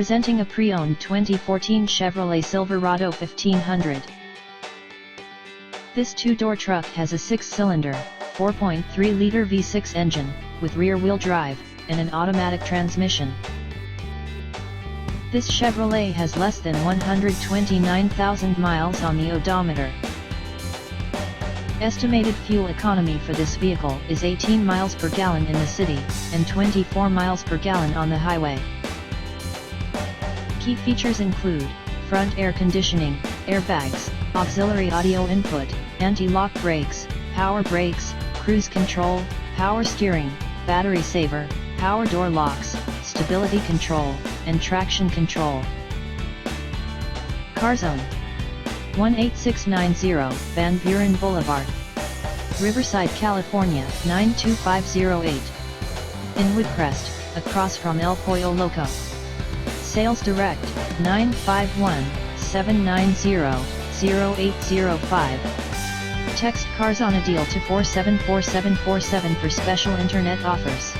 Presenting a pre-owned 2014 Chevrolet Silverado 1500. This two-door truck has a 6-cylinder, 4.3-liter V6 engine, with rear-wheel drive, and an automatic transmission. This Chevrolet has less than 129,000 miles on the odometer. Estimated fuel economy for this vehicle is 18 miles per gallon in the city, and 24 miles per gallon on the highway. Key features include front air conditioning, airbags, auxiliary audio input, anti-lock brakes, power brakes, cruise control, power steering, battery saver, power door locks, stability control, and traction control. CarZone 18690 Van Buren Boulevard, Riverside, California 92508. In Woodcrest, across from El Pollo Loco. Sales direct, 951-790-0805. Text CarZone a deal to 474747 for special internet offers.